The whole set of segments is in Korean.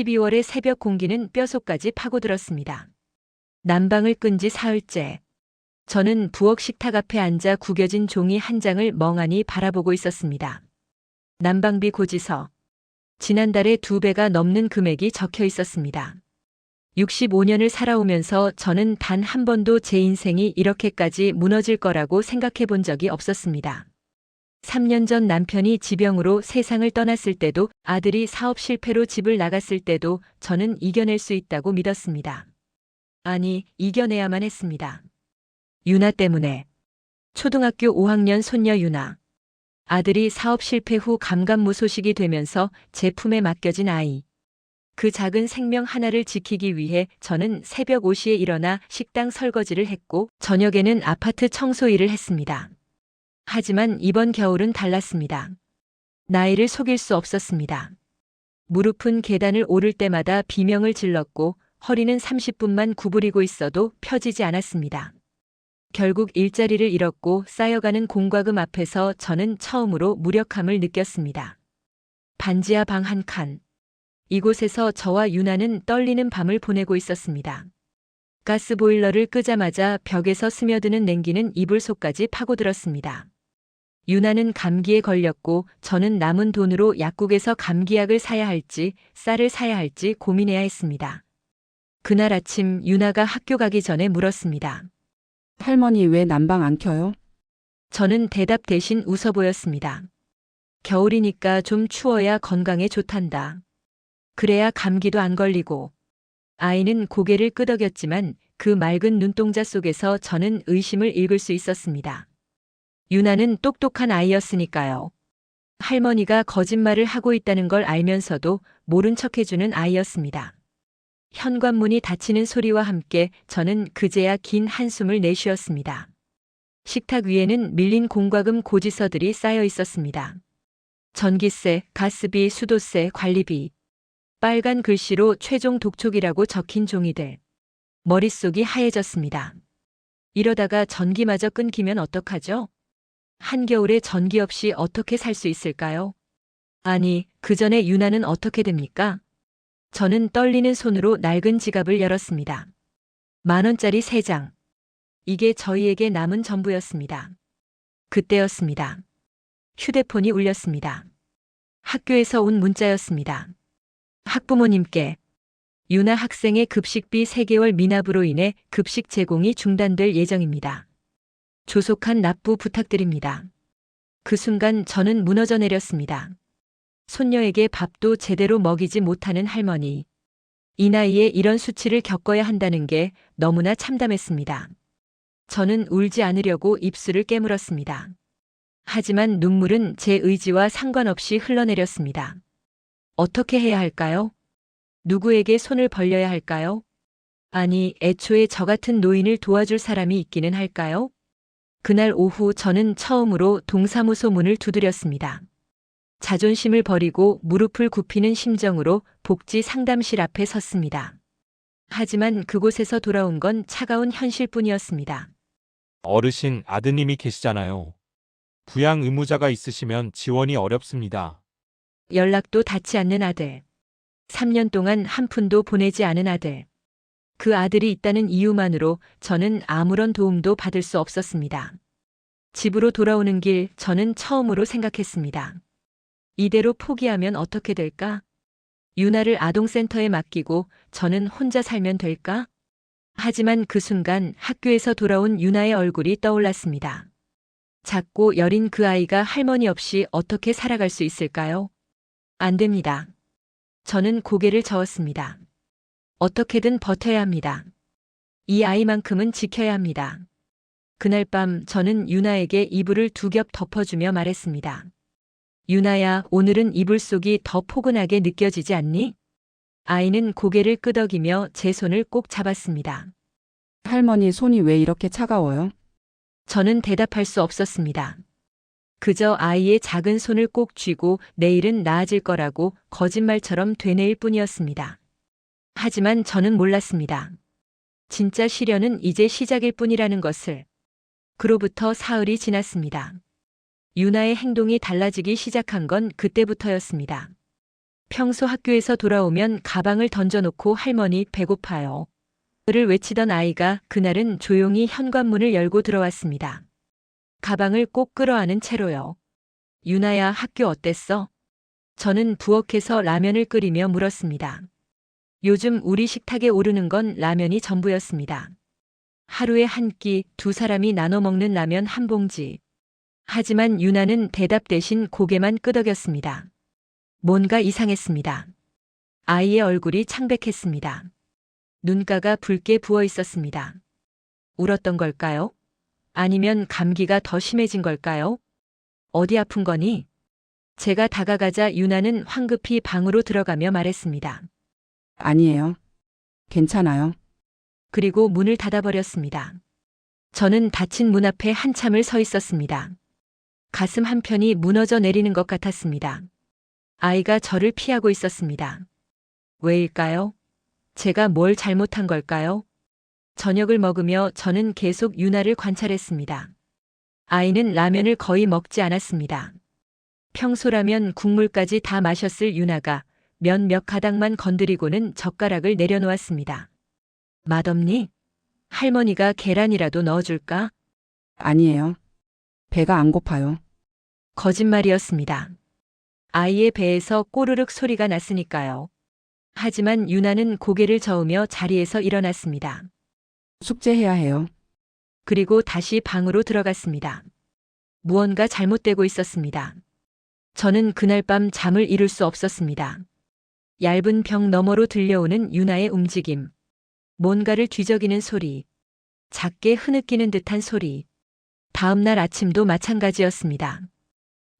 12월의 새벽 공기는 뼛속까지 파고들었습니다. 난방을 끈 지 사흘째. 저는 부엌 식탁 앞에 앉아 구겨진 종이 한 장을 멍하니 바라보고 있었습니다. 난방비 고지서. 지난달에 2배가 넘는 금액이 적혀 있었습니다. 65년을 살아오면서 저는 단 한 번도 제 인생이 이렇게까지 무너질 거라고 생각해 본 적이 없었습니다. 3년 전 남편이 지병으로 세상을 떠났을 때도, 아들이 사업 실패로 집을 나갔을 때도 저는 이겨낼 수 있다고 믿었습니다. 아니, 이겨내야만 했습니다. 유나 때문에. 초등학교 5학년 손녀 유나. 아들이 사업 실패 후 감감무소식이 되면서 제 품에 맡겨진 아이. 그 작은 생명 하나를 지키기 위해 저는 새벽 5시에 일어나 식당 설거지를 했고, 저녁에는 아파트 청소 일을 했습니다. 하지만 이번 겨울은 달랐습니다. 나이를 속일 수 없었습니다. 무릎은 계단을 오를 때마다 비명을 질렀고, 허리는 30분만 구부리고 있어도 펴지지 않았습니다. 결국 일자리를 잃었고 쌓여가는 공과금 앞에서 저는 처음으로 무력함을 느꼈습니다. 반지하 방 한 칸. 이곳에서 저와 유나는 떨리는 밤을 보내고 있었습니다. 가스보일러를 끄자마자 벽에서 스며드는 냉기는 이불 속까지 파고들었습니다. 유나는 감기에 걸렸고 저는 남은 돈으로 약국에서 감기약을 사야 할지 쌀을 사야 할지 고민해야 했습니다. 그날 아침 유나가 학교 가기 전에 물었습니다. 할머니 왜 난방 안 켜요? 저는 대답 대신 웃어 보였습니다. 겨울이니까 좀 추워야 건강에 좋단다. 그래야 감기도 안 걸리고. 아이는 고개를 끄덕였지만 그 맑은 눈동자 속에서 저는 의심을 읽을 수 있었습니다. 유나는 똑똑한 아이였으니까요. 할머니가 거짓말을 하고 있다는 걸 알면서도 모른 척해주는 아이였습니다. 현관문이 닫히는 소리와 함께 저는 그제야 긴 한숨을 내쉬었습니다. 식탁 위에는 밀린 공과금 고지서들이 쌓여 있었습니다. 전기세, 가스비, 수도세, 관리비. 빨간 글씨로 최종 독촉이라고 적힌 종이들. 머릿속이 하얘졌습니다. 이러다가 전기마저 끊기면 어떡하죠? 한겨울에 전기 없이 어떻게 살 수 있을까요? 아니, 그 전에 유나는 어떻게 됩니까? 저는 떨리는 손으로 낡은 지갑을 열었습니다. 10,000원짜리 3장. 이게 저희에게 남은 전부였습니다. 그때였습니다. 휴대폰이 울렸습니다. 학교에서 온 문자였습니다. 학부모님께 유나 학생의 급식비 3개월 미납으로 인해 급식 제공이 중단될 예정입니다. 조속한 납부 부탁드립니다. 그 순간 저는 무너져 내렸습니다. 손녀에게 밥도 제대로 먹이지 못하는 할머니. 이 나이에 이런 수치를 겪어야 한다는 게 너무나 참담했습니다. 저는 울지 않으려고 입술을 깨물었습니다. 하지만 눈물은 제 의지와 상관없이 흘러내렸습니다. 어떻게 해야 할까요? 누구에게 손을 벌려야 할까요? 아니, 애초에 저 같은 노인을 도와줄 사람이 있기는 할까요? 그날 오후 저는 처음으로 동사무소 문을 두드렸습니다. 자존심을 버리고 무릎을 굽히는 심정으로 복지 상담실 앞에 섰습니다. 하지만 그곳에서 돌아온 건 차가운 현실뿐이었습니다. 어르신, 아드님이 계시잖아요. 부양 의무자가 있으시면 지원이 어렵습니다. 연락도 닿지 않는 아들. 3년 동안 한 푼도 보내지 않은 아들. 그 아들이 있다는 이유만으로 저는 아무런 도움도 받을 수 없었습니다. 집으로 돌아오는 길 저는 처음으로 생각했습니다. 이대로 포기하면 어떻게 될까? 유나를 아동센터에 맡기고 저는 혼자 살면 될까? 하지만 그 순간 학교에서 돌아온 유나의 얼굴이 떠올랐습니다. 작고 여린 그 아이가 할머니 없이 어떻게 살아갈 수 있을까요? 안 됩니다. 저는 고개를 저었습니다. 어떻게든 버텨야 합니다. 이 아이만큼은 지켜야 합니다. 그날 밤 저는 유나에게 이불을 2겹 덮어주며 말했습니다. 유나야, 오늘은 이불 속이 더 포근하게 느껴지지 않니? 아이는 고개를 끄덕이며 제 손을 꼭 잡았습니다. 할머니 손이 왜 이렇게 차가워요? 저는 대답할 수 없었습니다. 그저 아이의 작은 손을 꼭 쥐고 내일은 나아질 거라고 거짓말처럼 되뇌일 뿐이었습니다. 하지만 저는 몰랐습니다. 진짜 시련은 이제 시작일 뿐이라는 것을. 그로부터 사흘이 지났습니다. 유나의 행동이 달라지기 시작한 건 그때부터였습니다. 평소 학교에서 돌아오면 가방을 던져놓고 할머니 배고파요. 를 외치던 아이가 그날은 조용히 현관문을 열고 들어왔습니다. 가방을 꼭 끌어안은 채로요. 유나야, 학교 어땠어? 저는 부엌에서 라면을 끓이며 물었습니다. 요즘 우리 식탁에 오르는 건 라면이 전부였습니다. 하루에 한 끼, 두 사람이 나눠 먹는 라면 한 봉지. 하지만 유나는 대답 대신 고개만 끄덕였습니다. 뭔가 이상했습니다. 아이의 얼굴이 창백했습니다. 눈가가 붉게 부어 있었습니다. 울었던 걸까요? 아니면 감기가 더 심해진 걸까요? 어디 아픈 거니? 제가 다가가자 유나는 황급히 방으로 들어가며 말했습니다. 아니에요. 괜찮아요. 그리고 문을 닫아버렸습니다. 저는 닫힌 문 앞에 한참을 서 있었습니다. 가슴 한편이 무너져 내리는 것 같았습니다. 아이가 저를 피하고 있었습니다. 왜일까요? 제가 뭘 잘못한 걸까요? 저녁을 먹으며 저는 계속 유나를 관찰했습니다. 아이는 라면을 거의 먹지 않았습니다. 평소라면 국물까지 다 마셨을 유나가 면 몇 가닥만 건드리고는 젓가락을 내려놓았습니다. 맛없니? 할머니가 계란이라도 넣어줄까? 아니에요. 배가 안 고파요. 거짓말이었습니다. 아이의 배에서 꼬르륵 소리가 났으니까요. 하지만 유나는 고개를 저으며 자리에서 일어났습니다. 숙제해야 해요. 그리고 다시 방으로 들어갔습니다. 무언가 잘못되고 있었습니다. 저는 그날 밤 잠을 이룰 수 없었습니다. 얇은 벽 너머로 들려오는 유나의 움직임. 뭔가를 뒤적이는 소리. 작게 흐느끼는 듯한 소리. 다음 날 아침도 마찬가지였습니다.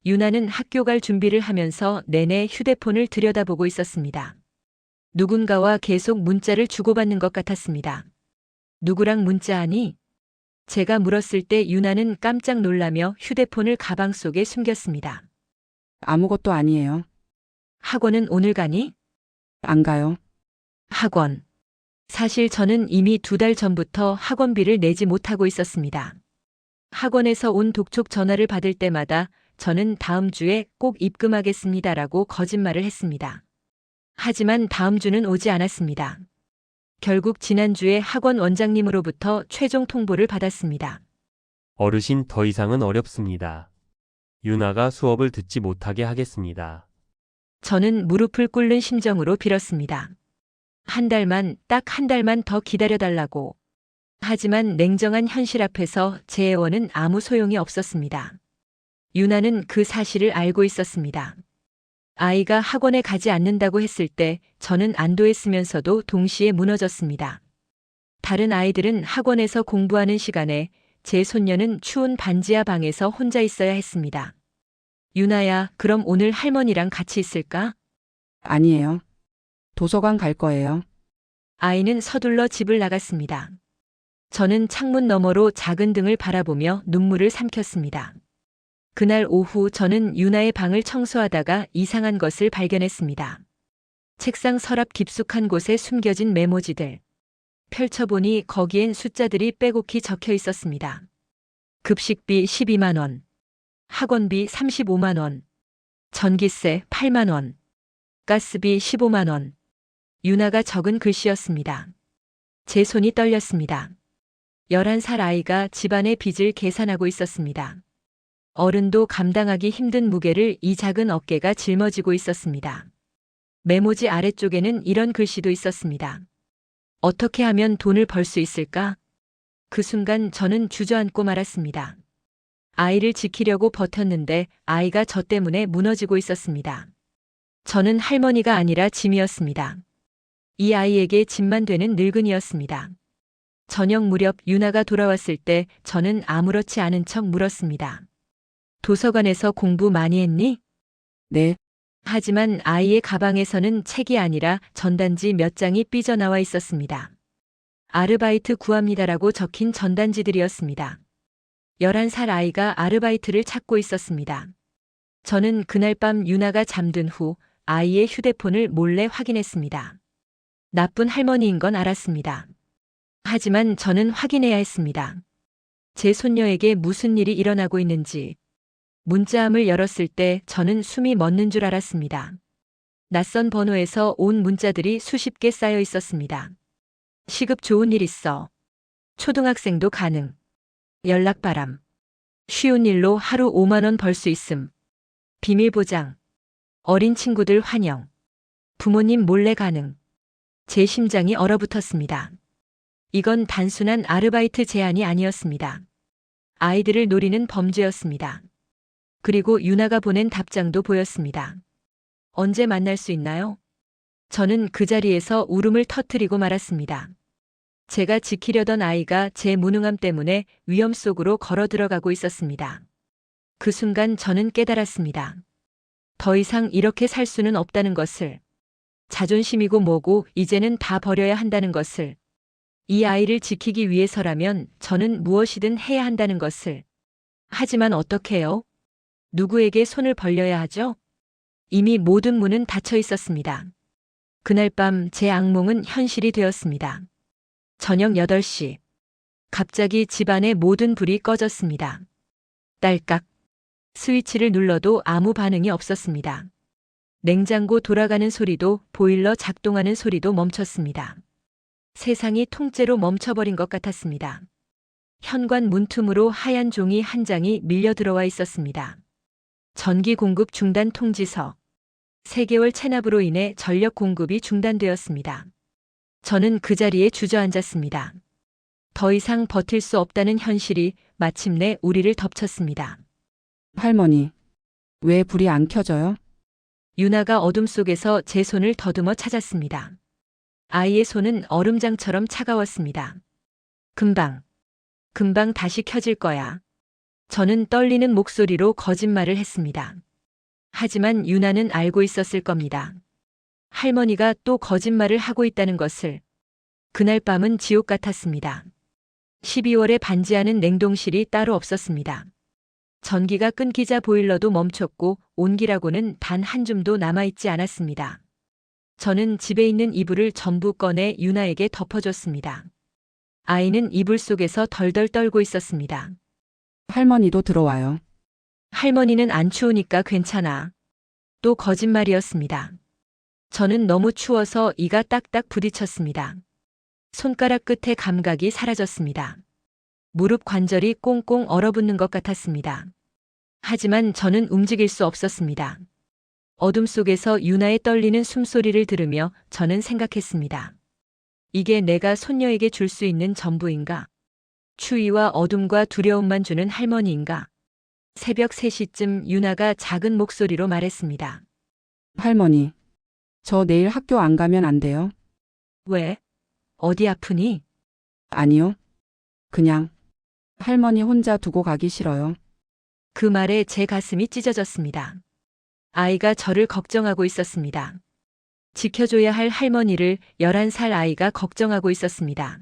유나는 학교 갈 준비를 하면서 내내 휴대폰을 들여다보고 있었습니다. 누군가와 계속 문자를 주고받는 것 같았습니다. 누구랑 문자하니? 제가 물었을 때 유나는 깜짝 놀라며 휴대폰을 가방 속에 숨겼습니다. 아무것도 아니에요. 학원은 오늘 가니? 안 가요. 학원. 사실 저는 이미 2달 전부터 학원비를 내지 못하고 있었습니다. 학원에서 온 독촉 전화를 받을 때마다 저는 다음 주에 꼭 입금하겠습니다라고 거짓말을 했습니다. 하지만 다음 주는 오지 않았습니다. 결국 지난주에 학원 원장님으로부터 최종 통보를 받았습니다. 어르신 더 이상은 어렵습니다. 유나가 수업을 듣지 못하게 하겠습니다. 저는 무릎을 꿇는 심정으로 빌었습니다. 딱 한 달만 더 기다려달라고. 하지만 냉정한 현실 앞에서 제 애원은 아무 소용이 없었습니다. 유나는 그 사실을 알고 있었습니다. 아이가 학원에 가지 않는다고 했을 때 저는 안도했으면서도 동시에 무너졌습니다. 다른 아이들은 학원에서 공부하는 시간에 제 손녀는 추운 반지하 방에서 혼자 있어야 했습니다. 유나야, 그럼 오늘 할머니랑 같이 있을까? 아니에요. 도서관 갈 거예요. 아이는 서둘러 집을 나갔습니다. 저는 창문 너머로 작은 등을 바라보며 눈물을 삼켰습니다. 그날 오후 저는 유나의 방을 청소하다가 이상한 것을 발견했습니다. 책상 서랍 깊숙한 곳에 숨겨진 메모지들. 펼쳐보니 거기엔 숫자들이 빼곡히 적혀 있었습니다. 급식비 12만 원, 학원비 35만 원, 전기세 8만 원, 가스비 15만 원. 유나가 적은 글씨였습니다. 제 손이 떨렸습니다. 11살 아이가 집안의 빚을 계산하고 있었습니다. 어른도 감당하기 힘든 무게를 이 작은 어깨가 짊어지고 있었습니다. 메모지 아래쪽에는 이런 글씨도 있었습니다. 어떻게 하면 돈을 벌 수 있을까? 그 순간 저는 주저앉고 말았습니다. 아이를 지키려고 버텼는데 아이가 저 때문에 무너지고 있었습니다. 저는 할머니가 아니라 짐이었습니다. 이 아이에게 짐만 되는 늙은이였습니다. 저녁 무렵 유나가 돌아왔을 때 저는 아무렇지 않은 척 물었습니다. 도서관에서 공부 많이 했니? 네. 하지만 아이의 가방에서는 책이 아니라 전단지 몇 장이 삐져나와 있었습니다. 아르바이트 구합니다라고 적힌 전단지들이었습니다. 11살 아이가 아르바이트를 찾고 있었습니다. 저는 그날 밤 유나가 잠든 후 아이의 휴대폰을 몰래 확인했습니다. 나쁜 할머니인 건 알았습니다. 하지만 저는 확인해야 했습니다. 제 손녀에게 무슨 일이 일어나고 있는지. 문자함을 열었을 때 저는 숨이 멎는 줄 알았습니다. 낯선 번호에서 온 문자들이 수십 개 쌓여 있었습니다. 시급 좋은 일 있어. 초등학생도 가능. 연락 바람. 쉬운 일로 하루 5만 원 벌 수 있음. 비밀 보장. 어린 친구들 환영. 부모님 몰래 가능. 제 심장이 얼어붙었습니다. 이건 단순한 아르바이트 제안이 아니었습니다. 아이들을 노리는 범죄였습니다. 그리고 유나가 보낸 답장도 보였습니다. 언제 만날 수 있나요? 저는 그 자리에서 울음을 터뜨리고 말았습니다. 제가 지키려던 아이가 제 무능함 때문에 위험 속으로 걸어 들어가고 있었습니다. 그 순간 저는 깨달았습니다. 더 이상 이렇게 살 수는 없다는 것을. 자존심이고 뭐고 이제는 다 버려야 한다는 것을. 이 아이를 지키기 위해서라면 저는 무엇이든 해야 한다는 것을. 하지만 어떻게요? 누구에게 손을 벌려야 하죠? 이미 모든 문은 닫혀 있었습니다. 그날 밤 제 악몽은 현실이 되었습니다. 저녁 8시. 갑자기 집안의 모든 불이 꺼졌습니다. 딸깍. 스위치를 눌러도 아무 반응이 없었습니다. 냉장고 돌아가는 소리도 보일러 작동하는 소리도 멈췄습니다. 세상이 통째로 멈춰버린 것 같았습니다. 현관 문틈으로 하얀 종이 한 장이 밀려 들어와 있었습니다. 전기 공급 중단 통지서. 3개월 체납으로 인해 전력 공급이 중단되었습니다. 저는 그 자리에 주저앉았습니다. 더 이상 버틸 수 없다는 현실이 마침내 우리를 덮쳤습니다. 할머니, 왜 불이 안 켜져요? 유나가 어둠 속에서 제 손을 더듬어 찾았습니다. 아이의 손은 얼음장처럼 차가웠습니다. 금방 다시 켜질 거야. 저는 떨리는 목소리로 거짓말을 했습니다. 하지만 유나는 알고 있었을 겁니다. 할머니가 또 거짓말을 하고 있다는 것을. 그날 밤은 지옥 같았습니다. 12월에 반지하는 냉동실이 따로 없었습니다. 전기가 끊기자 보일러도 멈췄고 온기라고는 단 한 줌도 남아있지 않았습니다. 저는 집에 있는 이불을 전부 꺼내 유나에게 덮어줬습니다. 아이는 이불 속에서 덜덜 떨고 있었습니다. 할머니도 들어와요. 할머니는 안 추우니까 괜찮아. 또 거짓말이었습니다. 저는 너무 추워서 이가 딱딱 부딪혔습니다. 손가락 끝의 감각이 사라졌습니다. 무릎 관절이 꽁꽁 얼어붙는 것 같았습니다. 하지만 저는 움직일 수 없었습니다. 어둠 속에서 유나의 떨리는 숨소리를 들으며 저는 생각했습니다. 이게 내가 손녀에게 줄 수 있는 전부인가? 추위와 어둠과 두려움만 주는 할머니인가? 새벽 3시쯤 유나가 작은 목소리로 말했습니다. 할머니, 저 내일 학교 안 가면 안 돼요? 왜? 어디 아프니? 아니요. 그냥 할머니 혼자 두고 가기 싫어요. 그 말에 제 가슴이 찢어졌습니다. 아이가 저를 걱정하고 있었습니다. 지켜줘야 할 할머니를 11살 아이가 걱정하고 있었습니다.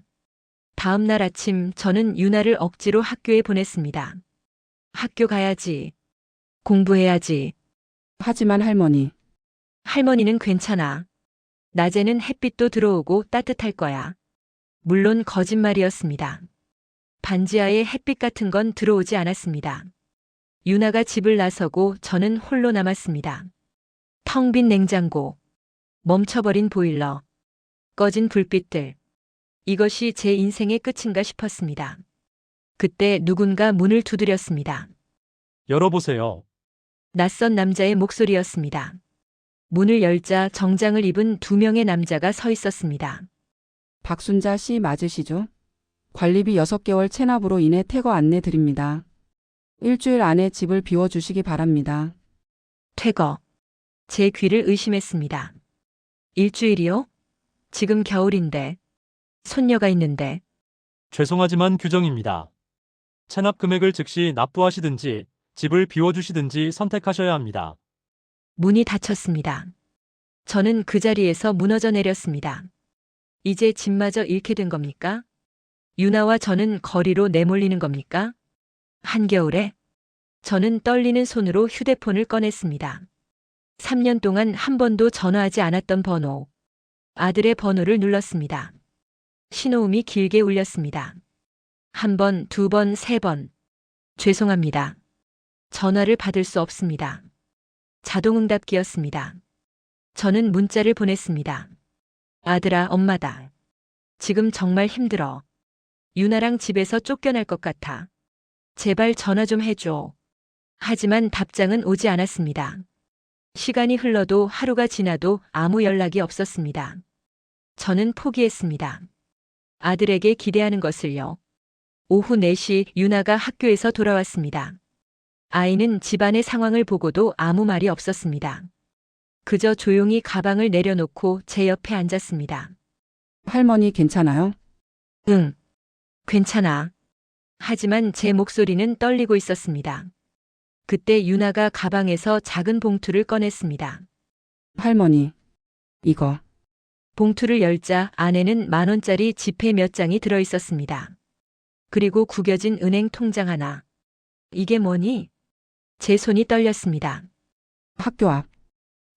다음 날 아침 저는 유나를 억지로 학교에 보냈습니다. 학교 가야지. 공부해야지. 하지만 할머니, 할머니는 괜찮아. 낮에는 햇빛도 들어오고 따뜻할 거야. 물론 거짓말이었습니다. 반지하에 햇빛 같은 건 들어오지 않았습니다. 유나가 집을 나서고 저는 홀로 남았습니다. 텅 빈 냉장고, 멈춰버린 보일러, 꺼진 불빛들. 이것이 제 인생의 끝인가 싶었습니다. 그때 누군가 문을 두드렸습니다. 열어보세요. 낯선 남자의 목소리였습니다. 문을 열자 정장을 입은 2명의 남자가 서 있었습니다. 박순자 씨 맞으시죠? 관리비 6개월 체납으로 인해 퇴거 안내 드립니다. 일주일 안에 집을 비워주시기 바랍니다. 퇴거. 제 귀를 의심했습니다. 일주일이요? 지금 겨울인데. 손녀가 있는데. 죄송하지만 규정입니다. 체납 금액을 즉시 납부하시든지 집을 비워주시든지 선택하셔야 합니다. 문이 닫혔습니다. 저는 그 자리에서 무너져 내렸습니다. 이제 집마저 잃게 된 겁니까? 유나와 저는 거리로 내몰리는 겁니까? 한겨울에 저는 떨리는 손으로 휴대폰을 꺼냈습니다. 3년 동안 한 번도 전화하지 않았던 번호. 아들의 번호를 눌렀습니다. 신호음이 길게 울렸습니다. 1번, 2번, 3번. 죄송합니다. 전화를 받을 수 없습니다. 자동응답기였습니다. 저는 문자를 보냈습니다. 아들아, 엄마다. 지금 정말 힘들어. 유나랑 집에서 쫓겨날 것 같아. 제발 전화 좀 해줘. 하지만 답장은 오지 않았습니다. 시간이 흘러도 하루가 지나도 아무 연락이 없었습니다. 저는 포기했습니다. 아들에게 기대하는 것을요. 오후 4시 유나가 학교에서 돌아왔습니다. 아이는 집안의 상황을 보고도 아무 말이 없었습니다. 그저 조용히 가방을 내려놓고 제 옆에 앉았습니다. 할머니 괜찮아요? 응, 괜찮아. 하지만 제 목소리는 떨리고 있었습니다. 그때 유나가 가방에서 작은 봉투를 꺼냈습니다. 할머니, 이거. 봉투를 열자 안에는 10,000원짜리 지폐 몇 장이 들어 있었습니다. 그리고 구겨진 은행 통장 하나. 이게 뭐니? 제 손이 떨렸습니다. 학교 앞.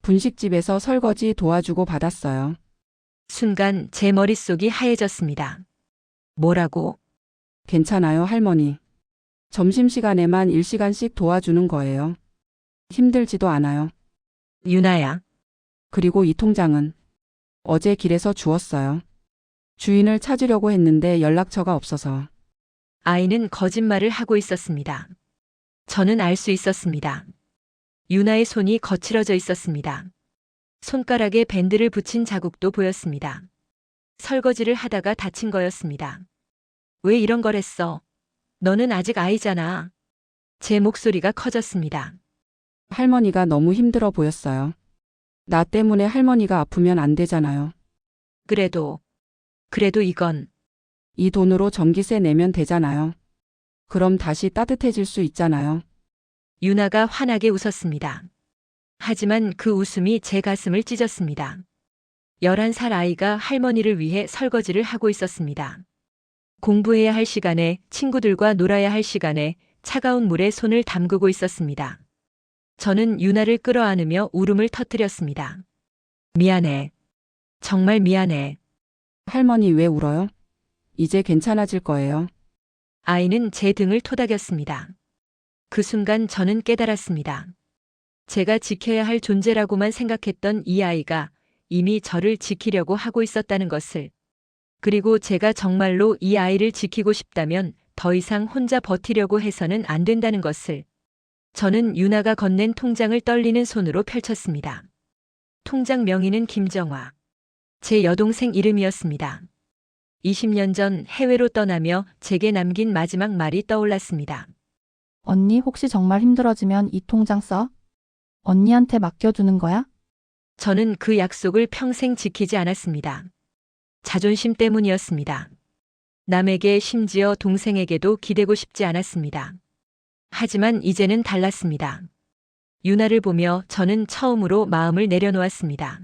분식집에서 설거지 도와주고 받았어요. 순간 제 머릿속이 하얘졌습니다. 뭐라고? 괜찮아요, 할머니. 점심시간에만 1시간씩 도와주는 거예요. 힘들지도 않아요. 유나야. 그리고 이 통장은 어제 길에서 주웠어요. 주인을 찾으려고 했는데 연락처가 없어서. 아이는 거짓말을 하고 있었습니다. 저는 알 수 있었습니다. 유나의 손이 거칠어져 있었습니다. 손가락에 밴드를 붙인 자국도 보였습니다. 설거지를 하다가 다친 거였습니다. 왜 이런 걸 했어? 너는 아직 아이잖아. 제 목소리가 커졌습니다. 할머니가 너무 힘들어 보였어요. 나 때문에 할머니가 아프면 안 되잖아요. 그래도 이건 이 돈으로 전기세 내면 되잖아요. 그럼 다시 따뜻해질 수 있잖아요. 유나가 환하게 웃었습니다. 하지만 그 웃음이 제 가슴을 찢었습니다. 11살 아이가 할머니를 위해 설거지를 하고 있었습니다. 공부해야 할 시간에, 친구들과 놀아야 할 시간에 차가운 물에 손을 담그고 있었습니다. 저는 유나를 끌어안으며 울음을 터뜨렸습니다. 미안해. 정말 미안해. 할머니 왜 울어요? 이제 괜찮아질 거예요. 아이는 제 등을 토닥였습니다. 그 순간 저는 깨달았습니다. 제가 지켜야 할 존재라고만 생각했던 이 아이가 이미 저를 지키려고 하고 있었다는 것을, 그리고 제가 정말로 이 아이를 지키고 싶다면 더 이상 혼자 버티려고 해서는 안 된다는 것을. 저는 유나가 건넨 통장을 떨리는 손으로 펼쳤습니다. 통장 명의는 김정화. 제 여동생 이름이었습니다. 20년 전 해외로 떠나며 제게 남긴 마지막 말이 떠올랐습니다. 언니 혹시 정말 힘들어지면 이 통장 써? 언니한테 맡겨두는 거야? 저는 그 약속을 평생 지키지 않았습니다. 자존심 때문이었습니다. 남에게, 심지어 동생에게도 기대고 싶지 않았습니다. 하지만 이제는 달랐습니다. 유나를 보며 저는 처음으로 마음을 내려놓았습니다.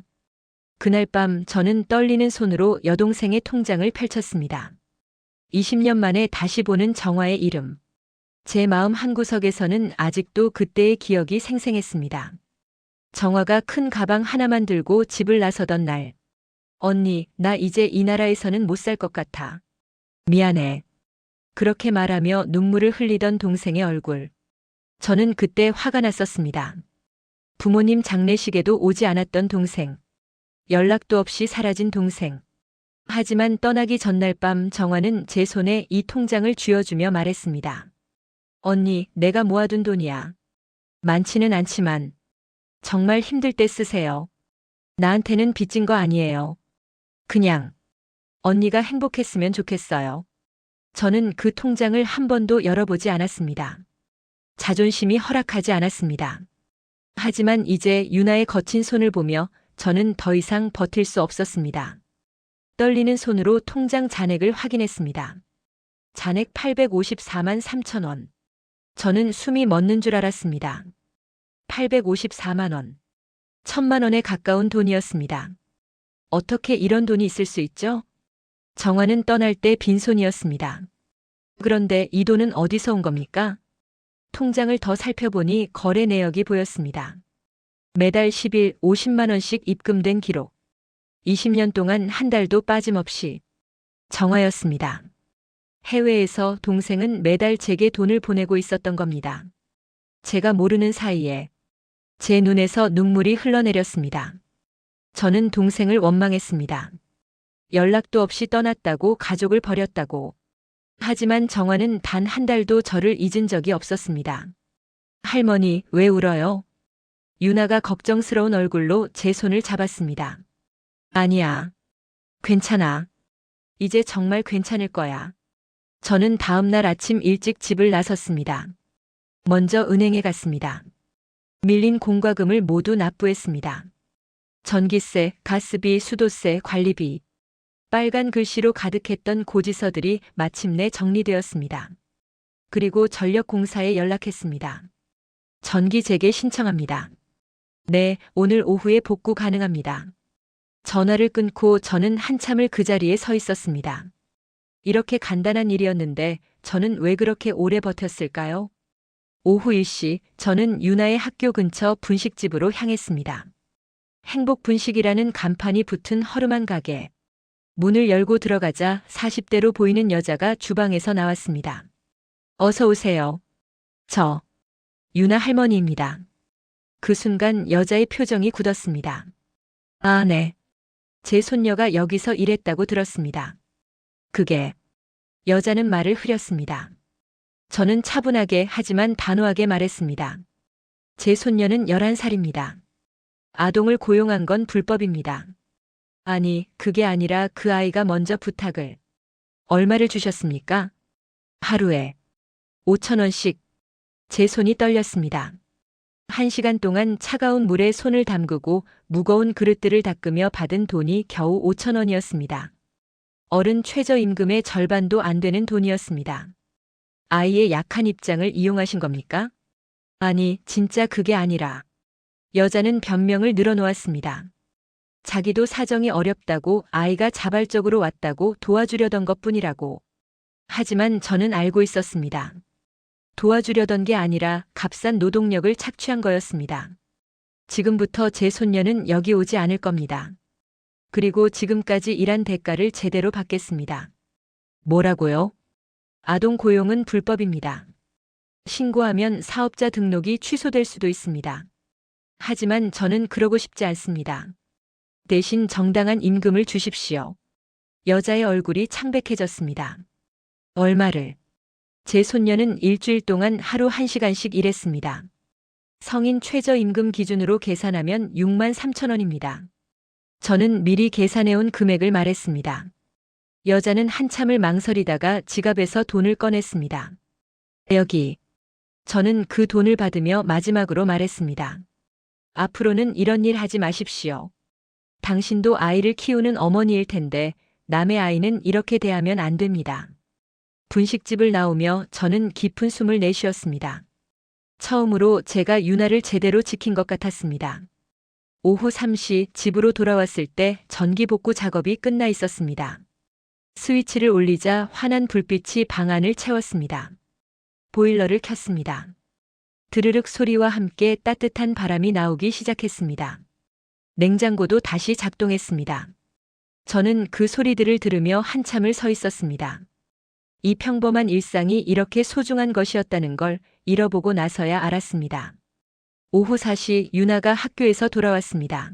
그날 밤 저는 떨리는 손으로 여동생의 통장을 펼쳤습니다. 20년 만에 다시 보는 정화의 이름. 제 마음 한구석에서는 아직도 그때의 기억이 생생했습니다. 정화가 큰 가방 하나만 들고 집을 나서던 날. 언니, 나 이제 이 나라에서는 못 살 것 같아. 미안해. 그렇게 말하며 눈물을 흘리던 동생의 얼굴. 저는 그때 화가 났었습니다. 부모님 장례식에도 오지 않았던 동생. 연락도 없이 사라진 동생. 하지만 떠나기 전날 밤 정화는 제 손에 이 통장을 쥐어주며 말했습니다. 언니, 내가 모아둔 돈이야. 많지는 않지만 정말 힘들 때 쓰세요. 나한테는 빚진 거 아니에요. 그냥 언니가 행복했으면 좋겠어요. 저는 그 통장을 한 번도 열어보지 않았습니다. 자존심이 허락하지 않았습니다. 하지만 이제 유나의 거친 손을 보며 저는 더 이상 버틸 수 없었습니다. 떨리는 손으로 통장 잔액을 확인했습니다. 잔액 854만 3천 원. 저는 숨이 멎는 줄 알았습니다. 854만 원. 1,000만 원에 가까운 돈이었습니다. 어떻게 이런 돈이 있을 수 있죠? 정화는 떠날 때 빈손이었습니다. 그런데 이 돈은 어디서 온 겁니까? 통장을 더 살펴보니 거래 내역이 보였습니다. 매달 10일 50만 원씩 입금된 기록. 20년 동안 한 달도 빠짐없이. 정화였습니다. 해외에서 동생은 매달 제게 돈을 보내고 있었던 겁니다. 제가 모르는 사이에 제 눈에서 눈물이 흘러내렸습니다. 저는 동생을 원망했습니다. 연락도 없이 떠났다고 가족을 버렸다고. 하지만 정화는 단 한 달도 저를 잊은 적이 없었습니다. 할머니, 왜 울어요? 유나가 걱정스러운 얼굴로 제 손을 잡았습니다. 아니야. 괜찮아. 이제 정말 괜찮을 거야. 저는 다음 날 아침 일찍 집을 나섰습니다. 먼저 은행에 갔습니다. 밀린 공과금을 모두 납부했습니다. 전기세, 가스비, 수도세, 관리비. 빨간 글씨로 가득했던 고지서들이 마침내 정리되었습니다. 그리고 전력공사에 연락했습니다. 전기 재개 신청합니다. 네, 오늘 오후에 복구 가능합니다. 전화를 끊고 저는 한참을 그 자리에 서 있었습니다. 이렇게 간단한 일이었는데 저는 왜 그렇게 오래 버텼을까요? 오후 1시 저는 유나의 학교 근처 분식집으로 향했습니다. 행복분식이라는 간판이 붙은 허름한 가게. 문을 열고 들어가자 40대로 보이는 여자가 주방에서 나왔습니다. 어서 오세요. 저 유나 할머니입니다. 그 순간 여자의 표정이 굳었습니다. 아, 네. 제 손녀가 여기서 일했다고 들었습니다. 그게 여자는 말을 흐렸습니다. 저는 차분하게 하지만 단호하게 말했습니다. 제 손녀는 11살입니다. 아동을 고용한 건 불법입니다. 아니, 그게 아니라 그 아이가 먼저 부탁을. 얼마를 주셨습니까? 하루에 5,000원씩. 제 손이 떨렸습니다. 1시간 동안 차가운 물에 손을 담그고 무거운 그릇들을 닦으며 받은 돈이 겨우 5,000원이었습니다. 어른 최저임금의 절반도 안 되는 돈이었습니다. 아이의 약한 입장을 이용하신 겁니까? 아니, 진짜 그게 아니라. 여자는 변명을 늘어놓았습니다. 자기도 사정이 어렵다고 아이가 자발적으로 왔다고 도와주려던 것뿐이라고. 하지만 저는 알고 있었습니다. 도와주려던 게 아니라 값싼 노동력을 착취한 거였습니다. 지금부터 제 손녀는 여기 오지 않을 겁니다. 그리고 지금까지 일한 대가를 제대로 받겠습니다. 뭐라고요? 아동 고용은 불법입니다. 신고하면 사업자 등록이 취소될 수도 있습니다. 하지만 저는 그러고 싶지 않습니다. 대신 정당한 임금을 주십시오. 여자의 얼굴이 창백해졌습니다. 얼마를? 제 손녀는 일주일 동안 하루 1시간씩 일했습니다. 성인 최저임금 기준으로 계산하면 63,000원입니다. 저는 미리 계산해온 금액을 말했습니다. 여자는 한참을 망설이다가 지갑에서 돈을 꺼냈습니다. 여기. 저는 그 돈을 받으며 마지막으로 말했습니다. 앞으로는 이런 일 하지 마십시오. 당신도 아이를 키우는 어머니일 텐데 남의 아이는 이렇게 대하면 안 됩니다. 분식집을 나오며 저는 깊은 숨을 내쉬었습니다. 처음으로 제가 유나를 제대로 지킨 것 같았습니다. 오후 3시 집으로 돌아왔을 때 전기 복구 작업이 끝나 있었습니다. 스위치를 올리자 환한 불빛이 방 안을 채웠습니다. 보일러를 켰습니다. 드르륵 소리와 함께 따뜻한 바람이 나오기 시작했습니다. 냉장고도 다시 작동했습니다. 저는 그 소리들을 들으며 한참을 서 있었습니다. 이 평범한 일상이 이렇게 소중한 것이었다는 걸 잃어보고 나서야 알았습니다. 오후 4시 유나가 학교에서 돌아왔습니다.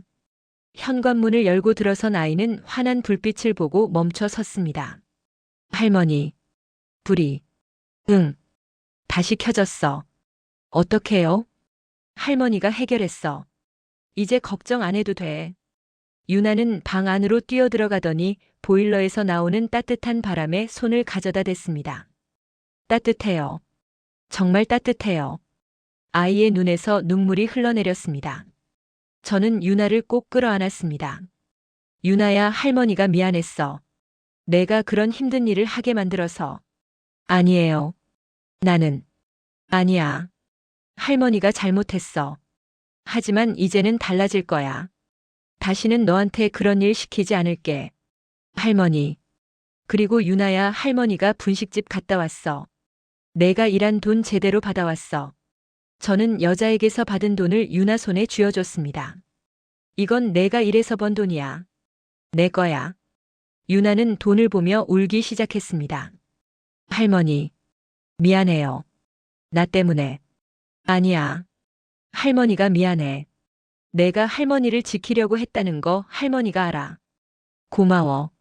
현관문을 열고 들어선 아이는 환한 불빛을 보고 멈춰 섰습니다. 할머니, 불이. 응. 다시 켜졌어. 어떡해요? 할머니가 해결했어. 이제 걱정 안 해도 돼. 유나는 방 안으로 뛰어들어가더니 보일러에서 나오는 따뜻한 바람에 손을 가져다 댔습니다. 따뜻해요. 정말 따뜻해요. 아이의 눈에서 눈물이 흘러내렸습니다. 저는 유나를 꼭 끌어안았습니다. 유나야, 할머니가 미안했어. 내가 그런 힘든 일을 하게 만들어서. 아니에요. 나는. 아니야. 할머니가 잘못했어. 하지만 이제는 달라질 거야. 다시는 너한테 그런 일 시키지 않을게. 할머니. 그리고 유나야, 할머니가 분식집 갔다 왔어. 내가 일한 돈 제대로 받아왔어. 저는 여자에게서 받은 돈을 유나 손에 쥐어줬습니다. 이건 내가 일해서 번 돈이야. 내 거야. 유나는 돈을 보며 울기 시작했습니다. 할머니. 미안해요. 나 때문에. 아니야. 할머니가 미안해. 내가 할머니를 지키려고 했다는 거 할머니가 알아. 고마워.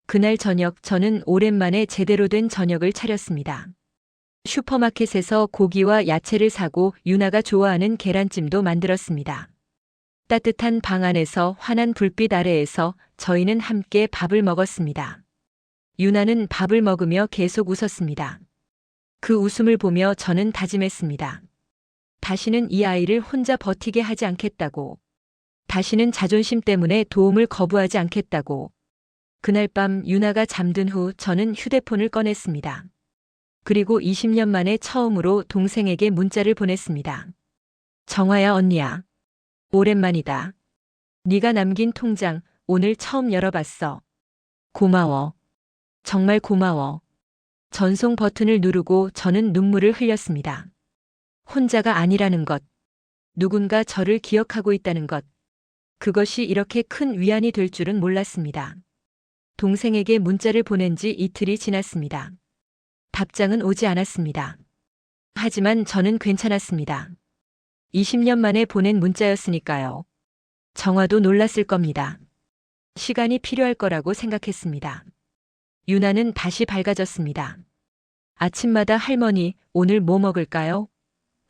그날 저녁 저는 오랜만에 제대로 된 저녁을 차렸습니다. 슈퍼마켓에서 고기와 야채를 사고 유나가 좋아하는 계란찜도 만들었습니다. 따뜻한 방 안에서 환한 불빛 아래에서 저희는 함께 밥을 먹었습니다. 유나는 밥을 먹으며 계속 웃었습니다. 그 웃음을 보며 저는 다짐했습니다. 다시는 이 아이를 혼자 버티게 하지 않겠다고. 다시는 자존심 때문에 도움을 거부하지 않겠다고. 그날 밤 유나가 잠든 후 저는 휴대폰을 꺼냈습니다. 그리고 20년 만에 처음으로 동생에게 문자를 보냈습니다. 정화야 언니야. 오랜만이다. 네가 남긴 통장 오늘 처음 열어봤어. 고마워. 정말 고마워. 전송 버튼을 누르고 저는 눈물을 흘렸습니다. 혼자가 아니라는 것. 누군가 저를 기억하고 있다는 것. 그것이 이렇게 큰 위안이 될 줄은 몰랐습니다. 동생에게 문자를 보낸 지 이틀이 지났습니다. 답장은 오지 않았습니다. 하지만 저는 괜찮았습니다. 20년 만에 보낸 문자였으니까요. 정화도 놀랐을 겁니다. 시간이 필요할 거라고 생각했습니다. 유나는 다시 밝아졌습니다. 아침마다 할머니, 오늘 뭐 먹을까요?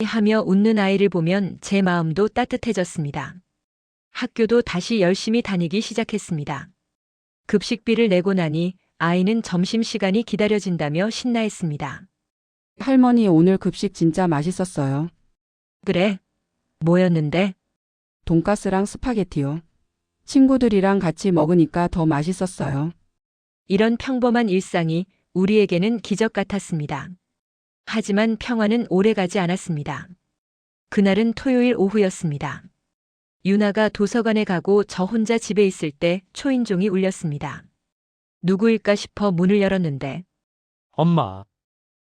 하며 웃는 아이를 보면 제 마음도 따뜻해졌습니다. 학교도 다시 열심히 다니기 시작했습니다. 급식비를 내고 나니 아이는 점심시간이 기다려진다며 신나했습니다. 할머니 오늘 급식 진짜 맛있었어요. 그래? 뭐였는데? 돈가스랑 스파게티요. 친구들이랑 같이 먹으니까 더 맛있었어요. 이런 평범한 일상이 우리에게는 기적 같았습니다. 하지만 평화는 오래가지 않았습니다. 그날은 토요일 오후였습니다. 유나가 도서관에 가고 저 혼자 집에 있을 때 초인종이 울렸습니다. 누구일까 싶어 문을 열었는데 엄마,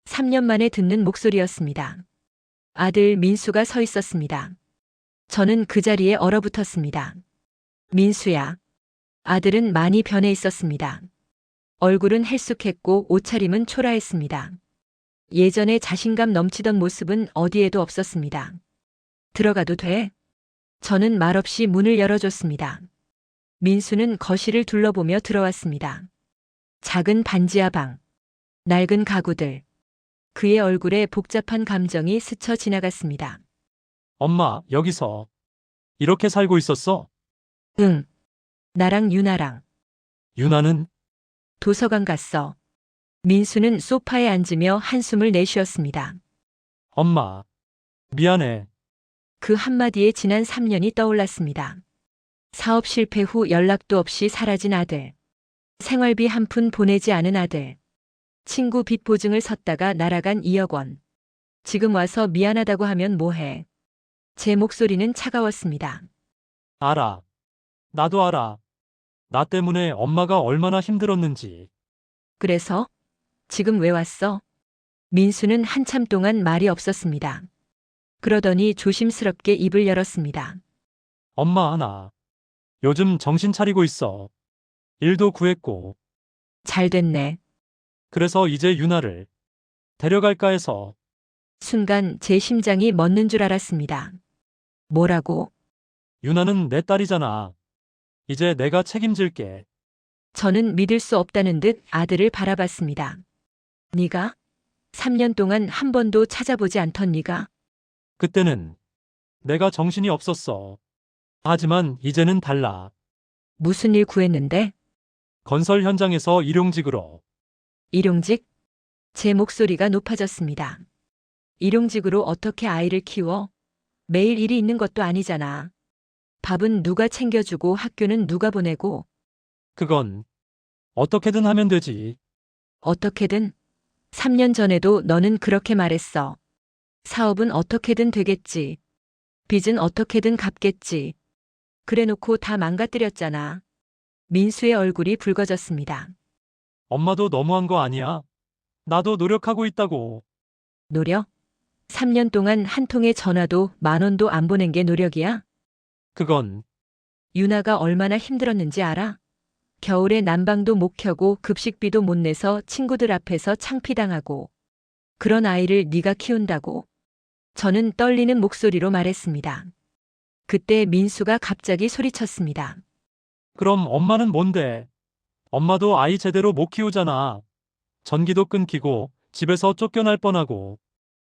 3년 만에 듣는 목소리였습니다. 아들 민수가 서 있었습니다. 저는 그 자리에 얼어붙었습니다. 민수야. 아들은 많이 변해 있었습니다. 얼굴은 헬쑥했고 옷차림은 초라했습니다. 예전에 자신감 넘치던 모습은 어디에도 없었습니다. 들어가도 돼? 저는 말없이 문을 열어줬습니다. 민수는 거실을 둘러보며 들어왔습니다. 작은 반지하 방, 낡은 가구들. 그의 얼굴에 복잡한 감정이 스쳐 지나갔습니다. 엄마, 여기서 이렇게 살고 있었어? 응. 나랑 유나랑 유나는? 도서관 갔어. 민수는 소파에 앉으며 한숨을 내쉬었습니다. 엄마, 미안해. 그 한마디에 지난 3년이 떠올랐습니다. 사업 실패 후 연락도 없이 사라진 아들. 생활비 한 푼 보내지 않은 아들. 친구 빚 보증을 섰다가 날아간 2억 원. 지금 와서 미안하다고 하면 뭐해. 제 목소리는 차가웠습니다. 알아. 나도 알아. 나 때문에 엄마가 얼마나 힘들었는지. 그래서? 지금 왜 왔어? 민수는 한참 동안 말이 없었습니다. 그러더니 조심스럽게 입을 열었습니다. 엄마, 나 요즘 정신 차리고 있어. 일도 구했고. 잘 됐네. 그래서 이제 유나를 데려갈까 해서. 순간 제 심장이 멎는 줄 알았습니다. 뭐라고? 유나는 내 딸이잖아. 이제 내가 책임질게. 저는 믿을 수 없다는 듯 아들을 바라봤습니다. 네가? 3년 동안 한 번도 찾아보지 않던 네가? 그때는 내가 정신이 없었어. 하지만 이제는 달라. 무슨 일 구했는데? 건설 현장에서 일용직으로. 일용직? 제 목소리가 높아졌습니다. 일용직으로 어떻게 아이를 키워? 매일 일이 있는 것도 아니잖아. 밥은 누가 챙겨주고 학교는 누가 보내고 그건 어떻게든 하면 되지. 어떻게든 3년 전에도 너는 그렇게 말했어. 사업은 어떻게든 되겠지. 빚은 어떻게든 갚겠지. 그래놓고 다 망가뜨렸잖아. 민수의 얼굴이 붉어졌습니다. 엄마도 너무한 거 아니야? 나도 노력하고 있다고. 노력? 3년 동안 한 통의 전화도 10,000원도 안 보낸 게 노력이야? 그건 유나가 얼마나 힘들었는지 알아? 겨울에 난방도 못 켜고 급식비도 못 내서 친구들 앞에서 창피당하고 그런 아이를 네가 키운다고? 저는 떨리는 목소리로 말했습니다. 그때 민수가 갑자기 소리쳤습니다. 그럼 엄마는 뭔데? 엄마도 아이 제대로 못 키우잖아. 전기도 끊기고 집에서 쫓겨날 뻔하고.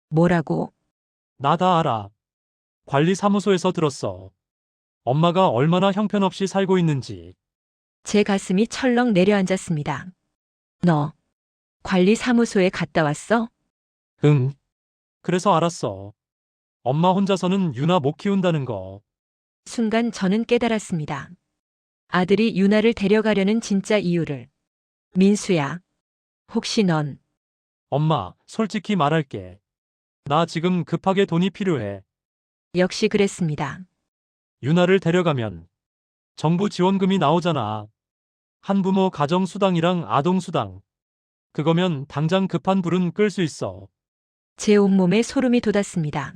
뭐라고? 나 다 알아. 관리사무소에서 들었어. 엄마가 얼마나 형편없이 살고 있는지. 제 가슴이 철렁 내려앉았습니다. 너 관리사무소에 갔다 왔어? 응. 그래서 알았어. 엄마 혼자서는 유나 못 키운다는 거. 순간 저는 깨달았습니다. 아들이 유나를 데려가려는 진짜 이유를. 민수야, 혹시 넌 엄마, 솔직히 말할게. 나 지금 급하게 돈이 필요해. 역시 그랬습니다. 유나를 데려가면 정부 지원금이 나오잖아. 한부모 가정수당이랑 아동수당. 그거면 당장 급한 불은 끌 수 있어. 제 온몸에 소름이 돋았습니다.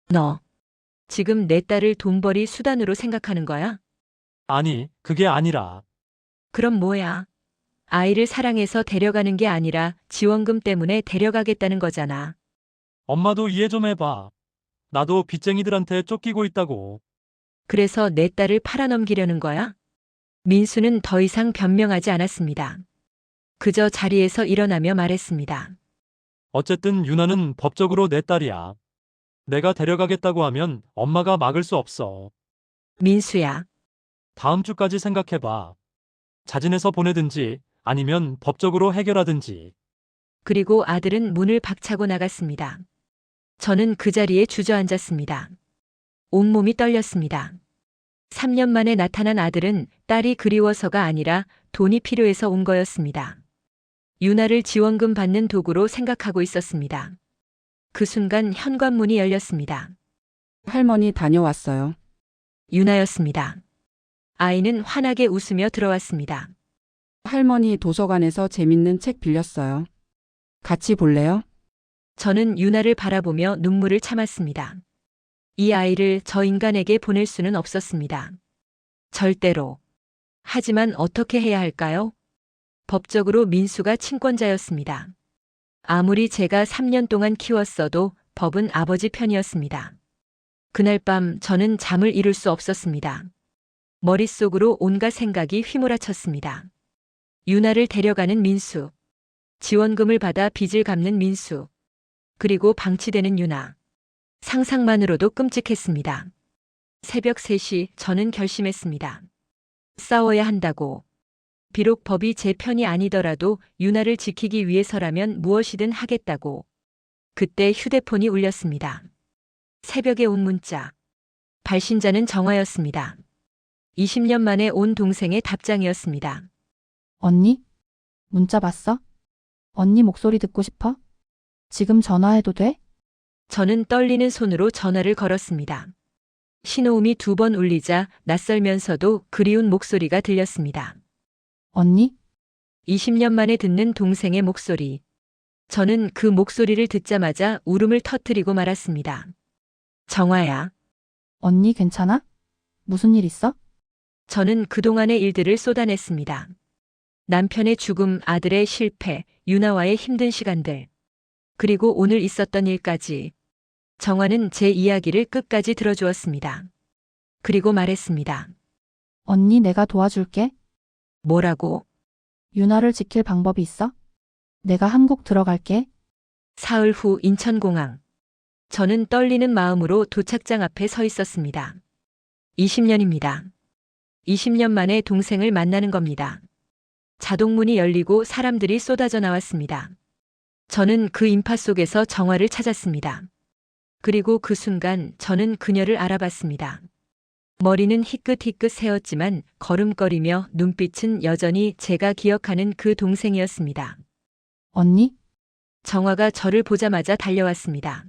너 지금 내 딸을 돈벌이 수단으로 생각하는 거야? 아니, 그게 아니라. 그럼 뭐야? 아이를 사랑해서 데려가는 게 아니라 지원금 때문에 데려가겠다는 거잖아. 엄마도 이해 좀 해봐. 나도 빚쟁이들한테 쫓기고 있다고. 그래서 내 딸을 팔아넘기려는 거야? 민수는 더 이상 변명하지 않았습니다. 그저 자리에서 일어나며 말했습니다. 어쨌든 유나는 법적으로 내 딸이야. 내가 데려가겠다고 하면 엄마가 막을 수 없어. 민수야, 다음 주까지 생각해봐. 자진해서 보내든지 아니면 법적으로 해결하든지. 그리고 아들은 문을 박차고 나갔습니다. 저는 그 자리에 주저앉았습니다. 온몸이 떨렸습니다. 3년 만에 나타난 아들은 딸이 그리워서가 아니라 돈이 필요해서 온 거였습니다. 유나를 지원금 받는 도구로 생각하고 있었습니다. 그 순간 현관문이 열렸습니다. 할머니 다녀왔어요. 유나였습니다. 아이는 환하게 웃으며 들어왔습니다. 할머니 도서관에서 재밌는 책 빌렸어요. 같이 볼래요? 저는 유나를 바라보며 눈물을 참았습니다. 이 아이를 저 인간에게 보낼 수는 없었습니다. 절대로. 하지만 어떻게 해야 할까요? 법적으로 민수가 친권자였습니다. 아무리 제가 3년 동안 키웠어도 법은 아버지 편이었습니다. 그날 밤 저는 잠을 이룰 수 없었습니다. 머릿속으로 온갖 생각이 휘몰아쳤습니다. 유나를 데려가는 민수. 지원금을 받아 빚을 갚는 민수. 그리고 방치되는 유나. 상상만으로도 끔찍했습니다. 새벽 3시 저는 결심했습니다. 싸워야 한다고. 비록 법이 제 편이 아니더라도 유나를 지키기 위해서라면 무엇이든 하겠다고. 그때 휴대폰이 울렸습니다. 새벽에 온 문자. 발신자는 정화였습니다. 20년 만에 온 동생의 답장이었습니다. 언니? 문자 봤어? 언니 목소리 듣고 싶어? 지금 전화해도 돼? 저는 떨리는 손으로 전화를 걸었습니다. 신호음이 2번 울리자 낯설면서도 그리운 목소리가 들렸습니다. 언니? 20년 만에 듣는 동생의 목소리. 저는 그 목소리를 듣자마자 울음을 터뜨리고 말았습니다. 정화야. 언니 괜찮아? 무슨 일 있어? 저는 그동안의 일들을 쏟아냈습니다. 남편의 죽음, 아들의 실패, 유나와의 힘든 시간들. 그리고 오늘 있었던 일까지. 정화는 제 이야기를 끝까지 들어주었습니다. 그리고 말했습니다. 언니 내가 도와줄게. 뭐라고? 유나를 지킬 방법이 있어? 내가 한국 들어갈게. 사흘 후 인천공항. 저는 떨리는 마음으로 도착장 앞에 서 있었습니다. 20년입니다. 20년 만에 동생을 만나는 겁니다. 자동문이 열리고 사람들이 쏟아져 나왔습니다. 저는 그 인파 속에서 정화를 찾았습니다. 그리고 그 순간 저는 그녀를 알아봤습니다. 머리는 희끗희끗 세었지만 걸음거리며 눈빛은 여전히 제가 기억하는 그 동생이었습니다. 언니? 정화가 저를 보자마자 달려왔습니다.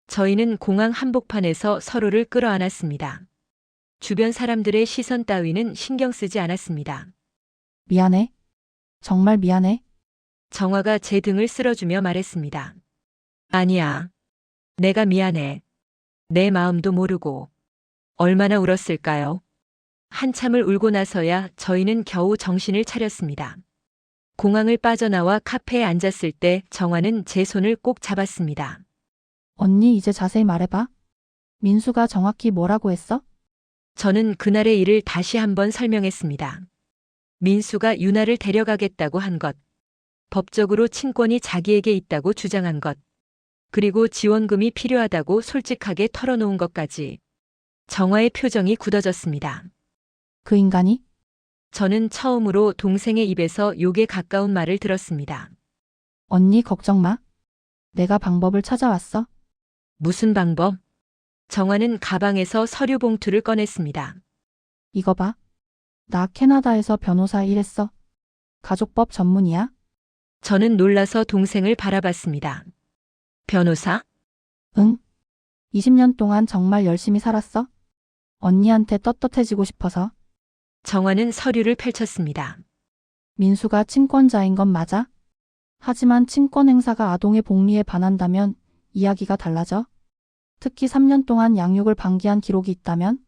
저희는 공항 한복판에서 서로를 끌어안았습니다. 주변 사람들의 시선 따위는 신경 쓰지 않았습니다. 미안해. 정말 미안해. 정화가 제 등을 쓸어주며 말했습니다. 아니야. 내가 미안해. 내 마음도 모르고. 얼마나 울었을까요? 한참을 울고 나서야 저희는 겨우 정신을 차렸습니다. 공항을 빠져나와 카페에 앉았을 때 정화는 제 손을 꼭 잡았습니다. 언니 이제 자세히 말해봐. 민수가 정확히 뭐라고 했어? 저는 그날의 일을 다시 한번 설명했습니다. 민수가 유나를 데려가겠다고 한 것, 법적으로 친권이 자기에게 있다고 주장한 것, 그리고 지원금이 필요하다고 솔직하게 털어놓은 것까지. 정화의 표정이 굳어졌습니다. 그 인간이? 저는 처음으로 동생의 입에서 욕에 가까운 말을 들었습니다. 언니 걱정 마. 내가 방법을 찾아왔어. 무슨 방법? 정화는 가방에서 서류 봉투를 꺼냈습니다. 이거 봐. 나 캐나다에서 변호사 일했어. 가족법 전문이야. 저는 놀라서 동생을 바라봤습니다. 변호사? 응. 20년 동안 정말 열심히 살았어. 언니한테 떳떳해지고 싶어서. 정화는 서류를 펼쳤습니다. 민수가 친권자인 건 맞아. 하지만 친권 행사가 아동의 복리에 반한다면 이야기가 달라져. 특히 3년 동안 양육을 방기한 기록이 있다면?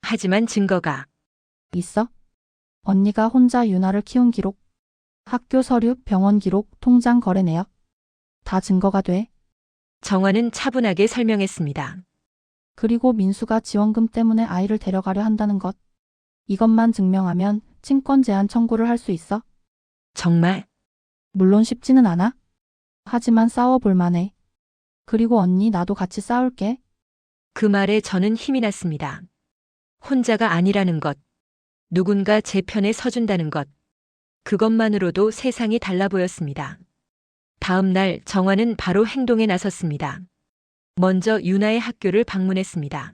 하지만 증거가. 있어. 언니가 혼자 유나를 키운 기록, 학교 서류, 병원 기록, 통장 거래 내역. 다 증거가 돼. 정화는 차분하게 설명했습니다. 그리고 민수가 지원금 때문에 아이를 데려가려 한다는 것. 이것만 증명하면 친권 제한 청구를 할 수 있어. 정말? 물론 쉽지는 않아. 하지만 싸워볼 만해. 그리고 언니 나도 같이 싸울게. 그 말에 저는 힘이 났습니다. 혼자가 아니라는 것. 누군가 제 편에 서준다는 것. 그것만으로도 세상이 달라 보였습니다. 다음 날 정화는 바로 행동에 나섰습니다. 먼저 유나의 학교를 방문했습니다.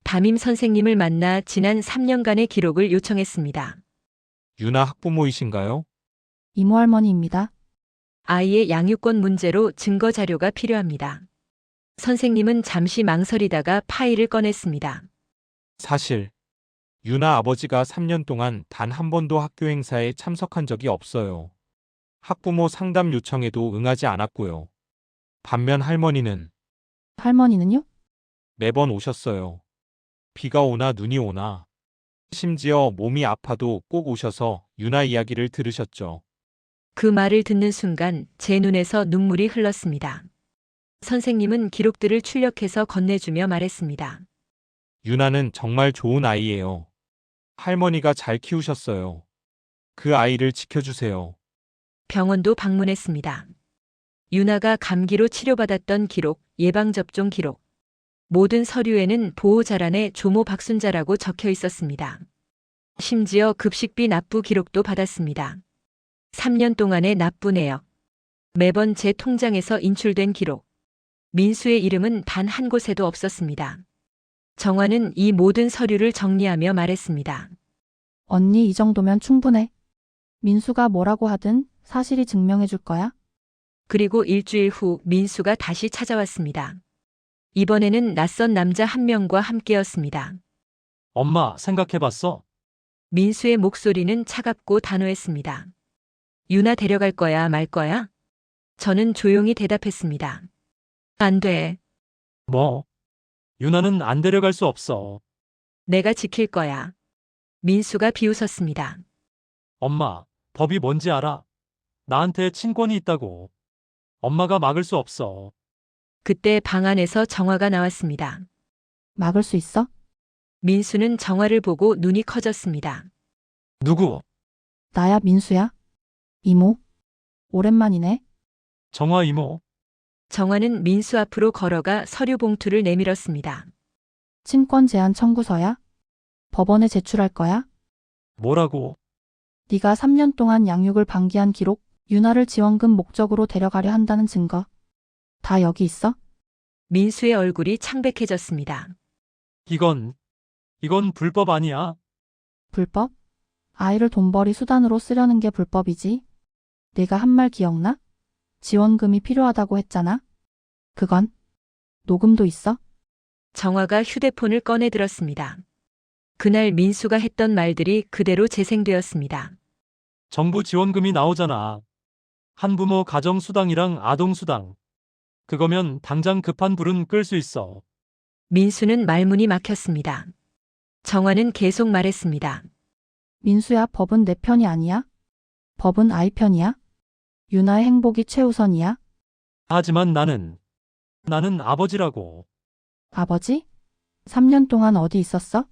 담임 선생님을 만나 지난 3년간의 기록을 요청했습니다. 유나 학부모이신가요? 이모 할머니입니다. 아이의 양육권 문제로 증거 자료가 필요합니다. 선생님은 잠시 망설이다가 파일을 꺼냈습니다. 사실 유나 아버지가 3년 동안 단 한 번도 학교 행사에 참석한 적이 없어요. 학부모 상담 요청에도 응하지 않았고요. 반면 할머니는 할머니는요? 매번 오셨어요. 비가 오나 눈이 오나 심지어 몸이 아파도 꼭 오셔서 유나 이야기를 들으셨죠. 그 말을 듣는 순간 제 눈에서 눈물이 흘렀습니다. 선생님은 기록들을 출력해서 건네주며 말했습니다. 유나는 정말 좋은 아이예요. 할머니가 잘 키우셨어요. 그 아이를 지켜주세요. 병원도 방문했습니다. 유나가 감기로 치료받았던 기록, 예방접종 기록. 모든 서류에는 보호자란에 조모 박순자라고 적혀 있었습니다. 심지어 급식비 납부 기록도 받았습니다. 3년 동안의 납부 내역. 매번 제 통장에서 인출된 기록. 민수의 이름은 단 한 곳에도 없었습니다. 정화는 이 모든 서류를 정리하며 말했습니다. 언니 이 정도면 충분해. 민수가 뭐라고 하든 사실이 증명해 줄 거야. 그리고 일주일 후 민수가 다시 찾아왔습니다. 이번에는 낯선 남자 한 명과 함께였습니다. 엄마, 생각해봤어? 민수의 목소리는 차갑고 단호했습니다. 유나 데려갈 거야, 말 거야? 저는 조용히 대답했습니다. 안 돼. 뭐? 유나는 안 데려갈 수 없어. 내가 지킬 거야. 민수가 비웃었습니다. 엄마, 법이 뭔지 알아? 나한테 친권이 있다고. 엄마가 막을 수 없어. 그때 방 안에서 정화가 나왔습니다. 막을 수 있어? 민수는 정화를 보고 눈이 커졌습니다. 누구? 나야 민수야. 이모. 오랜만이네. 정화 이모. 정화는 민수 앞으로 걸어가 서류 봉투를 내밀었습니다. 친권 제한 청구서야. 법원에 제출할 거야. 뭐라고? 네가 3년 동안 양육을 방기한 기록, 유나를 지원금 목적으로 데려가려 한다는 증거. 다 여기 있어? 민수의 얼굴이 창백해졌습니다. 이건 불법 아니야? 불법? 아이를 돈벌이 수단으로 쓰려는 게 불법이지. 내가 한 말 기억나? 지원금이 필요하다고 했잖아. 그건 녹음도 있어? 정화가 휴대폰을 꺼내 들었습니다. 그날 민수가 했던 말들이 그대로 재생되었습니다. 정부 지원금이 나오잖아. 한부모 가정수당이랑 아동수당. 그거면 당장 급한 불은 끌 수 있어. 민수는 말문이 막혔습니다. 정화는 계속 말했습니다. 민수야, 법은 내 편이 아니야. 법은 아이 편이야. 유나의 행복이 최우선이야. 하지만 나는 아버지라고. 아버지? 3년 동안 어디 있었어?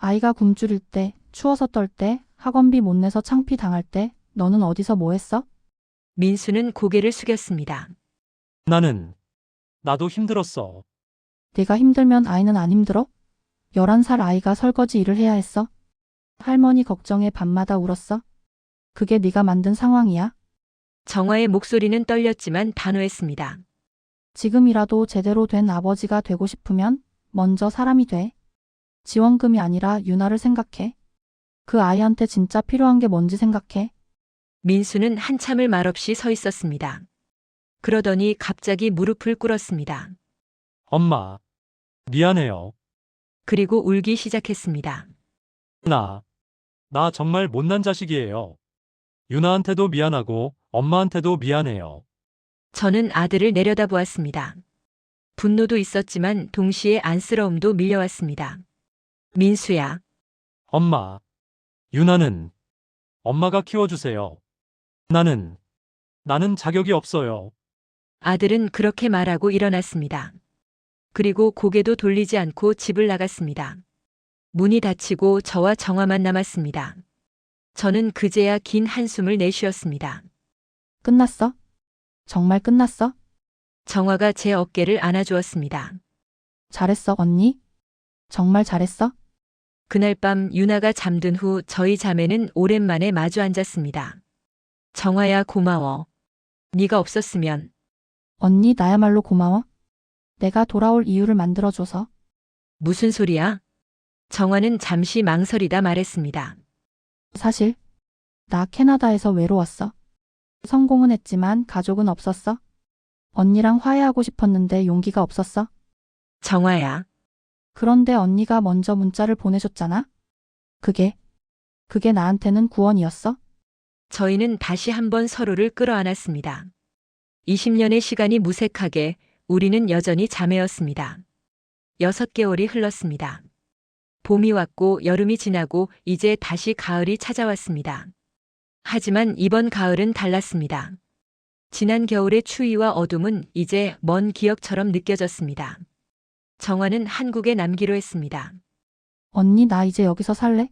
아이가 굶주릴 때, 추워서 떨 때, 학원비 못 내서 창피 당할 때, 너는 어디서 뭐 했어? 민수는 고개를 숙였습니다. 나도 힘들었어. 내가 힘들면 아이는 안 힘들어? 11살 아이가 설거지 일을 해야 했어? 할머니 걱정에 밤마다 울었어? 그게 네가 만든 상황이야? 정화의 목소리는 떨렸지만 단호했습니다. 지금이라도 제대로 된 아버지가 되고 싶으면 먼저 사람이 돼. 지원금이 아니라 유나를 생각해. 그 아이한테 진짜 필요한 게 뭔지 생각해. 민수는 한참을 말없이 서 있었습니다. 그러더니 갑자기 무릎을 꿇었습니다. 엄마, 미안해요. 그리고 울기 시작했습니다. 나 정말 못난 자식이에요. 유나한테도 미안하고 엄마한테도 미안해요. 저는 아들을 내려다보았습니다. 분노도 있었지만 동시에 안쓰러움도 밀려왔습니다. 민수야, 엄마, 유나는 엄마가 키워주세요. 나는 자격이 없어요. 아들은 그렇게 말하고 일어났습니다. 그리고 고개도 돌리지 않고 집을 나갔습니다. 문이 닫히고 저와 정화만 남았습니다. 저는 그제야 긴 한숨을 내쉬었습니다. 끝났어? 정말 끝났어? 정화가 제 어깨를 안아주었습니다. 잘했어, 언니? 정말 잘했어? 그날 밤 유나가 잠든 후 저희 자매는 오랜만에 마주 앉았습니다. 정화야 고마워. 네가 없었으면 언니 나야말로 고마워. 내가 돌아올 이유를 만들어줘서. 무슨 소리야? 정화는 잠시 망설이다 말했습니다. 사실 나 캐나다에서 외로웠어. 성공은 했지만 가족은 없었어. 언니랑 화해하고 싶었는데 용기가 없었어. 정화야, 그런데 언니가 먼저 문자를 보내줬잖아. 그게 나한테는 구원이었어. 저희는 다시 한번 서로를 끌어안았습니다. 20년의 시간이 무색하게 우리는 여전히 자매였습니다. 6개월이 흘렀습니다. 봄이 왔고 여름이 지나고 이제 다시 가을이 찾아왔습니다. 하지만 이번 가을은 달랐습니다. 지난 겨울의 추위와 어둠은 이제 먼 기억처럼 느껴졌습니다. 정화는 한국에 남기로 했습니다. 언니 나 이제 여기서 살래?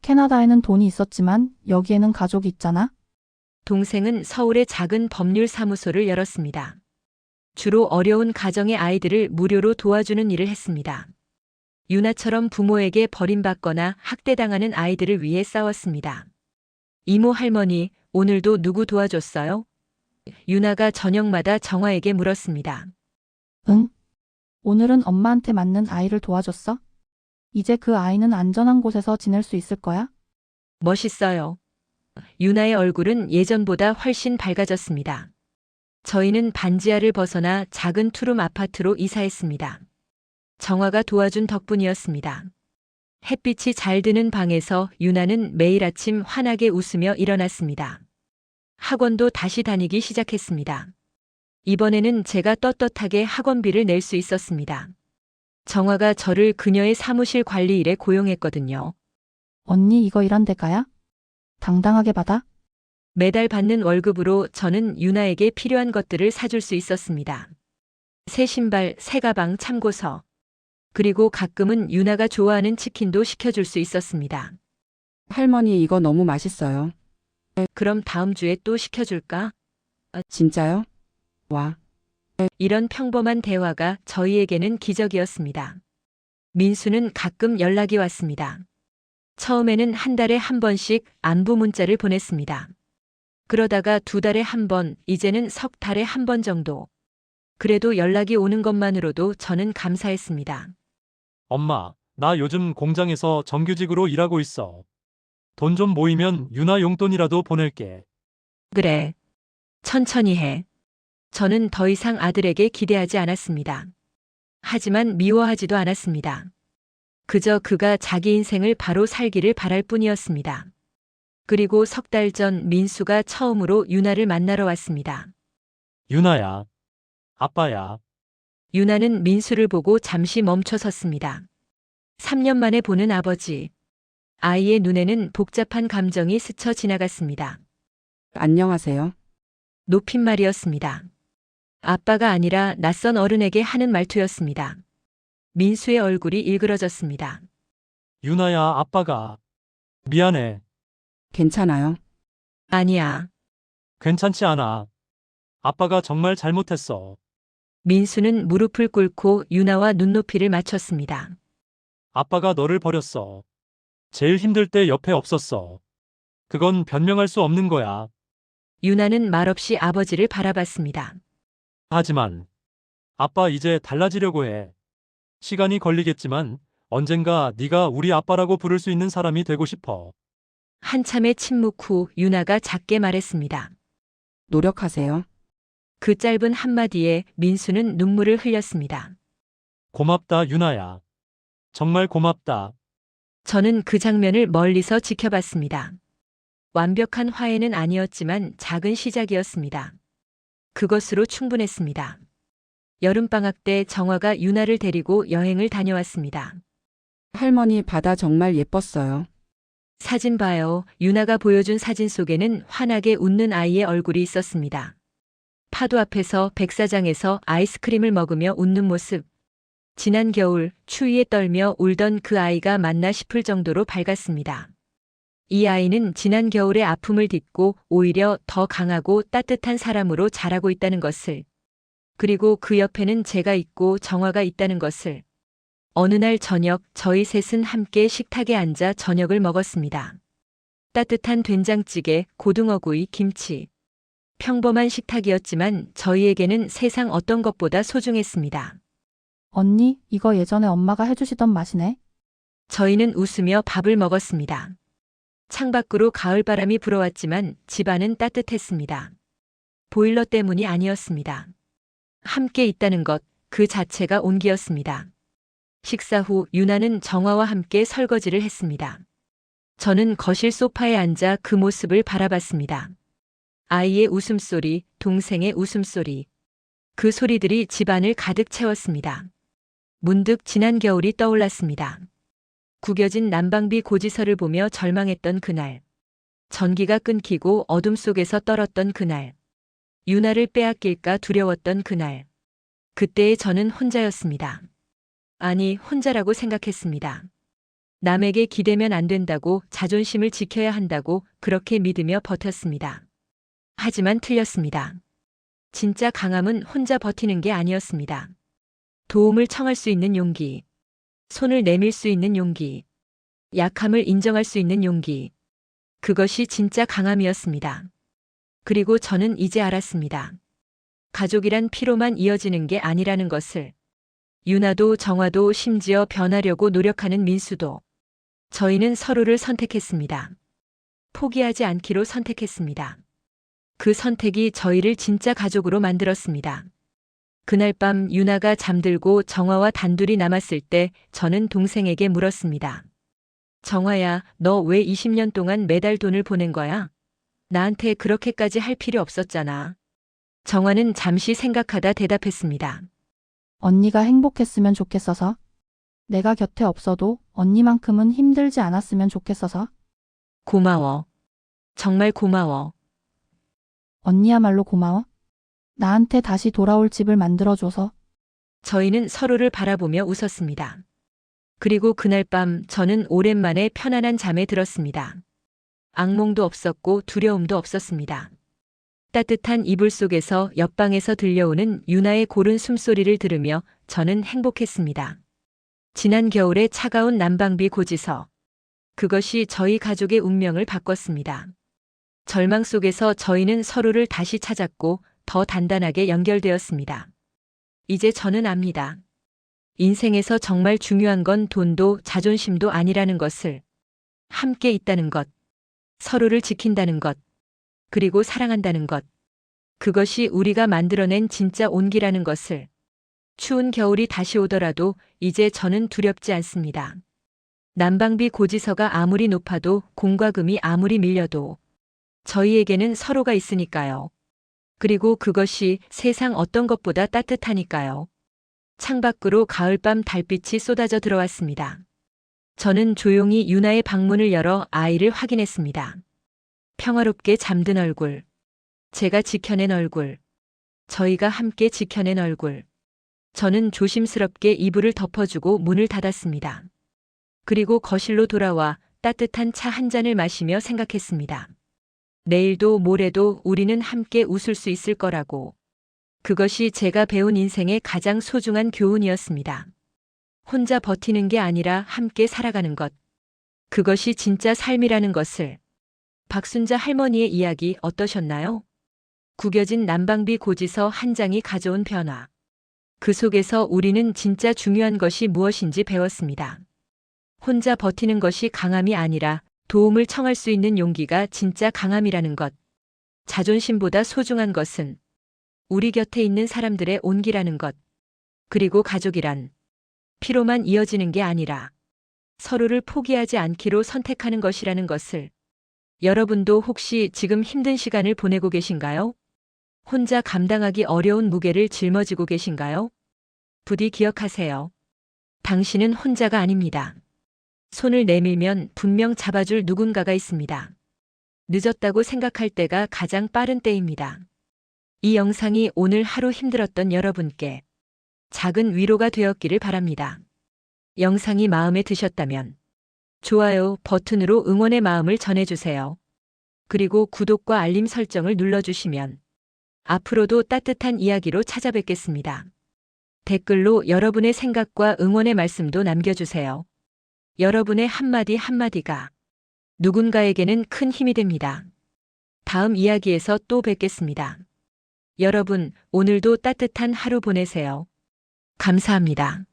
캐나다에는 돈이 있었지만 여기에는 가족이 있잖아. 동생은 서울의 작은 법률 사무소를 열었습니다. 주로 어려운 가정의 아이들을 무료로 도와주는 일을 했습니다. 유나처럼 부모에게 버림받거나 학대당하는 아이들을 위해 싸웠습니다. 이모 할머니, 오늘도 누구 도와줬어요? 유나가 저녁마다 정화에게 물었습니다. 응. 오늘은 엄마한테 맞는 아이를 도와줬어. 이제 그 아이는 안전한 곳에서 지낼 수 있을 거야? 멋있어요. 유나의 얼굴은 예전보다 훨씬 밝아졌습니다. 저희는 반지하를 벗어나 작은 투룸 아파트로 이사했습니다. 정화가 도와준 덕분이었습니다. 햇빛이 잘 드는 방에서 유나는 매일 아침 환하게 웃으며 일어났습니다. 학원도 다시 다니기 시작했습니다. 이번에는 제가 떳떳하게 학원비를 낼 수 있었습니다. 정화가 저를 그녀의 사무실 관리 일에 고용했거든요. 언니 이거 일한 대가야? 당당하게 받아? 매달 받는 월급으로 저는 유나에게 필요한 것들을 사줄 수 있었습니다. 새 신발, 새 가방, 참고서. 그리고 가끔은 유나가 좋아하는 치킨도 시켜줄 수 있었습니다. 할머니 이거 너무 맛있어요. 그럼 다음 주에 또 시켜줄까? 진짜요? 와. 이런 평범한 대화가 저희에게는 기적이었습니다. 민수는 가끔 연락이 왔습니다. 처음에는 한 달에 한 번씩 안부 문자를 보냈습니다. 그러다가 2달에 한 번, 이제는 석 달에 한 번 정도. 그래도 연락이 오는 것만으로도 저는 감사했습니다. 엄마, 나 요즘 공장에서 정규직으로 일하고 있어. 돈 좀 모이면 유나 용돈이라도 보낼게. 그래. 천천히 해. 저는 더 이상 아들에게 기대하지 않았습니다. 하지만 미워하지도 않았습니다. 그저 그가 자기 인생을 바로 살기를 바랄 뿐이었습니다. 그리고 석 달 전 민수가 처음으로 유나를 만나러 왔습니다. 유나야, 아빠야. 유나는 민수를 보고 잠시 멈춰 섰습니다. 3년 만에 보는 아버지. 아이의 눈에는 복잡한 감정이 스쳐 지나갔습니다. 안녕하세요. 높임말이었습니다. 아빠가 아니라 낯선 어른에게 하는 말투였습니다. 민수의 얼굴이 일그러졌습니다. 유나야, 아빠가. 미안해. 괜찮아요. 아니야. 괜찮지 않아. 아빠가 정말 잘못했어. 민수는 무릎을 꿇고 유나와 눈높이를 맞췄습니다. 아빠가 너를 버렸어. 제일 힘들 때 옆에 없었어. 그건 변명할 수 없는 거야. 유나는 말없이 아버지를 바라봤습니다. 하지만 아빠 이제 달라지려고 해. 시간이 걸리겠지만 언젠가 네가 우리 아빠라고 부를 수 있는 사람이 되고 싶어. 한참의 침묵 후 유나가 작게 말했습니다. 노력하세요. 그 짧은 한마디에 민수는 눈물을 흘렸습니다. 고맙다, 유나야. 정말 고맙다. 저는 그 장면을 멀리서 지켜봤습니다. 완벽한 화해는 아니었지만 작은 시작이었습니다. 그것으로 충분했습니다. 여름방학 때 정화가 유나를 데리고 여행을 다녀왔습니다. 할머니 바다 정말 예뻤어요. 사진 봐요. 유나가 보여준 사진 속에는 환하게 웃는 아이의 얼굴이 있었습니다. 파도 앞에서 백사장에서 아이스크림을 먹으며 웃는 모습. 지난 겨울 추위에 떨며 울던 그 아이가 맞나 싶을 정도로 밝았습니다. 이 아이는 지난 겨울의 아픔을 딛고 오히려 더 강하고 따뜻한 사람으로 자라고 있다는 것을, 그리고 그 옆에는 제가 있고 정화가 있다는 것을. 어느 날 저녁 저희 셋은 함께 식탁에 앉아 저녁을 먹었습니다. 따뜻한 된장찌개, 고등어구이, 김치. 평범한 식탁이었지만 저희에게는 세상 어떤 것보다 소중했습니다. 언니, 이거 예전에 엄마가 해주시던 맛이네. 저희는 웃으며 밥을 먹었습니다. 창밖으로 가을바람이 불어왔지만 집안은 따뜻했습니다. 보일러 때문이 아니었습니다. 함께 있다는 것, 그 자체가 온기였습니다. 식사 후 유나는 정화와 함께 설거지를 했습니다. 저는 거실 소파에 앉아 그 모습을 바라봤습니다. 아이의 웃음소리, 동생의 웃음소리. 그 소리들이 집안을 가득 채웠습니다. 문득 지난 겨울이 떠올랐습니다. 구겨진 난방비 고지서를 보며 절망했던 그날. 전기가 끊기고 어둠 속에서 떨었던 그날. 유나를 빼앗길까 두려웠던 그날. 그때의 저는 혼자였습니다. 아니, 혼자라고 생각했습니다. 남에게 기대면 안 된다고, 자존심을 지켜야 한다고 그렇게 믿으며 버텼습니다. 하지만 틀렸습니다. 진짜 강함은 혼자 버티는 게 아니었습니다. 도움을 청할 수 있는 용기, 손을 내밀 수 있는 용기, 약함을 인정할 수 있는 용기. 그것이 진짜 강함이었습니다. 그리고 저는 이제 알았습니다. 가족이란 피로만 이어지는 게 아니라는 것을. 유나도 정화도 심지어 변하려고 노력하는 민수도. 저희는 서로를 선택했습니다. 포기하지 않기로 선택했습니다. 그 선택이 저희를 진짜 가족으로 만들었습니다. 그날 밤 유나가 잠들고 정화와 단둘이 남았을 때 저는 동생에게 물었습니다. 정화야, 너 왜 20년 동안 매달 돈을 보낸 거야? 나한테 그렇게까지 할 필요 없었잖아. 정화는 잠시 생각하다 대답했습니다. 언니가 행복했으면 좋겠어서. 내가 곁에 없어도 언니만큼은 힘들지 않았으면 좋겠어서. 고마워. 정말 고마워. 언니야말로 고마워. 나한테 다시 돌아올 집을 만들어줘서. 저희는 서로를 바라보며 웃었습니다. 그리고 그날 밤 저는 오랜만에 편안한 잠에 들었습니다. 악몽도 없었고 두려움도 없었습니다. 따뜻한 이불 속에서 옆방에서 들려오는 유나의 고른 숨소리를 들으며 저는 행복했습니다. 지난 겨울의 차가운 난방비 고지서. 그것이 저희 가족의 운명을 바꿨습니다. 절망 속에서 저희는 서로를 다시 찾았고 더 단단하게 연결되었습니다. 이제 저는 압니다. 인생에서 정말 중요한 건 돈도 자존심도 아니라는 것을. 함께 있다는 것, 서로를 지킨다는 것, 그리고 사랑한다는 것. 그것이 우리가 만들어낸 진짜 온기라는 것을. 추운 겨울이 다시 오더라도 이제 저는 두렵지 않습니다. 난방비 고지서가 아무리 높아도 공과 금이 아무리 밀려도 저희에게는 서로가 있으니까요. 그리고 그것이 세상 어떤 것보다 따뜻하니까요. 창밖으로 가을밤 달빛이 쏟아져 들어왔습니다. 저는 조용히 유나의 방문을 열어 아이를 확인했습니다. 평화롭게 잠든 얼굴. 제가 지켜낸 얼굴. 저희가 함께 지켜낸 얼굴. 저는 조심스럽게 이불을 덮어주고 문을 닫았습니다. 그리고 거실로 돌아와 따뜻한 차 한 잔을 마시며 생각했습니다. 내일도 모레도 우리는 함께 웃을 수 있을 거라고. 그것이 제가 배운 인생의 가장 소중한 교훈이었습니다. 혼자 버티는 게 아니라 함께 살아가는 것. 그것이 진짜 삶이라는 것을. 박순자 할머니의 이야기 어떠셨나요? 구겨진 난방비 고지서 한 장이 가져온 변화. 그 속에서 우리는 진짜 중요한 것이 무엇인지 배웠습니다. 혼자 버티는 것이 강함이 아니라 도움을 청할 수 있는 용기가 진짜 강함이라는 것. 자존심보다 소중한 것은 우리 곁에 있는 사람들의 온기라는 것. 그리고 가족이란 피로만 이어지는 게 아니라 서로를 포기하지 않기로 선택하는 것이라는 것을. 여러분도 혹시 지금 힘든 시간을 보내고 계신가요? 혼자 감당하기 어려운 무게를 짊어지고 계신가요? 부디 기억하세요. 당신은 혼자가 아닙니다. 손을 내밀면 분명 잡아줄 누군가가 있습니다. 늦었다고 생각할 때가 가장 빠른 때입니다. 이 영상이 오늘 하루 힘들었던 여러분께 작은 위로가 되었기를 바랍니다. 영상이 마음에 드셨다면 좋아요 버튼으로 응원의 마음을 전해주세요. 그리고 구독과 알림 설정을 눌러주시면 앞으로도 따뜻한 이야기로 찾아뵙겠습니다. 댓글로 여러분의 생각과 응원의 말씀도 남겨주세요. 여러분의 한마디 한마디가 누군가에게는 큰 힘이 됩니다. 다음 이야기에서 또 뵙겠습니다. 여러분, 오늘도 따뜻한 하루 보내세요. 감사합니다.